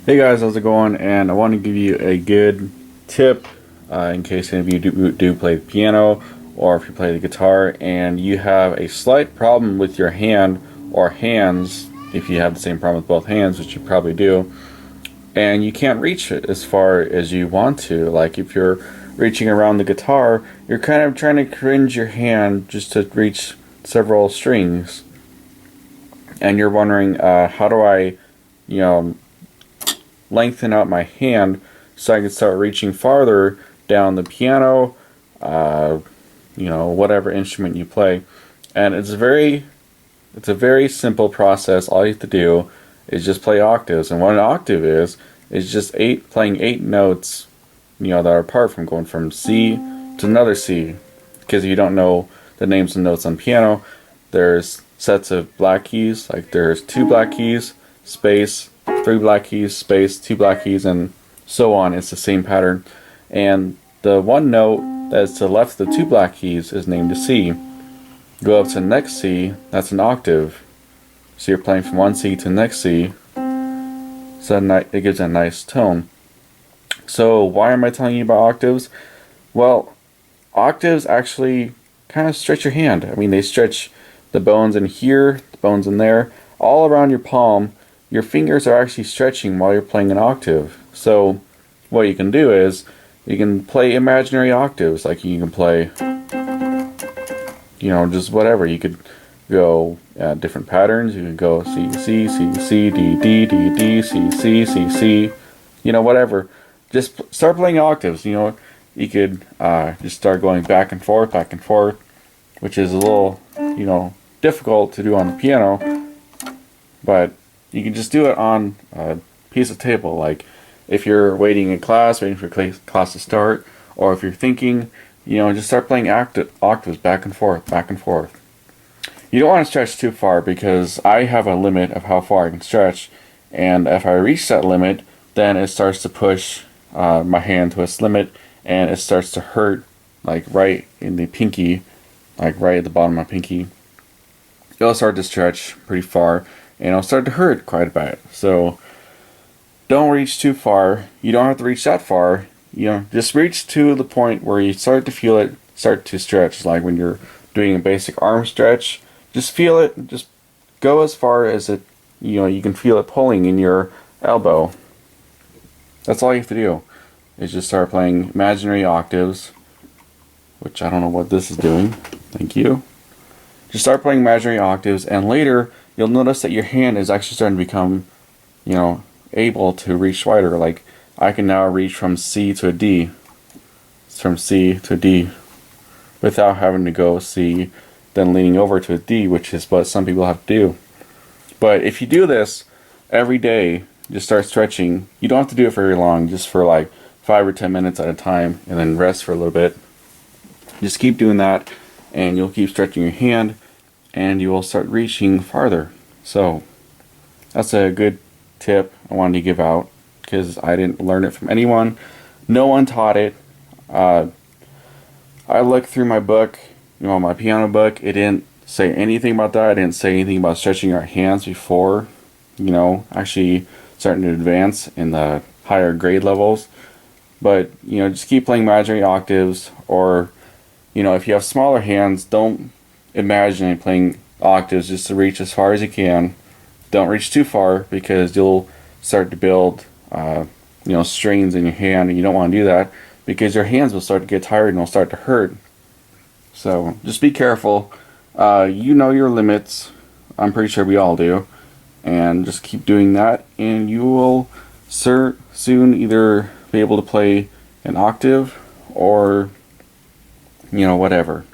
Hey guys, how's it going? And I want to give you a good tip in case any of you do play the piano or if you play the guitar and you have a slight problem with your hand or hands, if you have the same problem with both hands, which you probably do, and you can't reach it as far as you want to. Like if you're reaching around the guitar, you're kind of trying to cringe your hand just to reach several strings, and you're wondering, how do I, you know, lengthen out my hand so I can start reaching farther down the piano, whatever instrument you play. And it's a very simple process. All you have to do is just play octaves. And what an octave is just playing eight notes, that are apart from going from C to another C. Because if you don't know the names of notes on piano, there's sets of black keys, like there's two black keys, space, three black keys, space, two black keys, and so on. It's the same pattern. And the one note that's to the left of the two black keys is named a C. Go up to the next C, that's an octave. So you're playing from one C to the next C. So it gives a nice tone. So why am I telling you about octaves? Well, octaves actually kind of stretch your hand. I mean, they stretch the bones in here, the bones in there, all around your palm. Your fingers are actually stretching while you're playing an octave. So what you can do is you can play imaginary octaves. Like you can play, just whatever. You could go different patterns. You can go C, C, C, C, D, D, D, D, C, C, C, C, whatever. Just start playing octaves. You could just start going back and forth, which is a little, difficult to do on the piano, but you can just do it on a piece of table. Like if you're waiting in class, waiting for class to start, or if you're thinking, just start playing octaves back and forth. You don't want to stretch too far because I have a limit of how far I can stretch, and if I reach that limit, then it starts to push my hand to its limit, and it starts to hurt, like right in the pinky, like right at the bottom of my pinky. It'll start to stretch pretty far, and it'll start to hurt quite a bit. So don't reach too far. You don't have to reach that far. Just reach to the point where you start to feel it start to stretch. Like when you're doing a basic arm stretch, just feel it. Just go as far as it, you can feel it pulling in your elbow. That's all you have to do, is just start playing imaginary octaves, which I don't know what this is doing. Thank you. Just start playing imaginary octaves, and later you'll notice that your hand is actually starting to become, able to reach wider. Like I can now reach from C to a D, from C to a D, without having to go C, then leaning over to a D, which is what some people have to do. But if you do this every day, just start stretching. You don't have to do it very long, just for like 5 or 10 minutes at a time, and then rest for a little bit. Just keep doing that, and you'll keep stretching your hand, and you will start reaching farther. So that's a good tip I wanted to give out, because I didn't learn it from anyone. No one taught it. I looked through my book, my piano book. It didn't say anything about that. I didn't say anything about stretching our hands before, actually starting to advance in the higher grade levels. But, just keep playing imaginary octaves, or, if you have smaller hands, don't imagine playing octaves just to reach as far as you can. Don't reach too far, because you'll start to build, strains in your hand, and you don't want to do that, because your hands will start to get tired and they'll start to hurt. So just be careful. You know your limits. I'm pretty sure we all do. And just keep doing that, and you will soon either be able to play an octave or, whatever.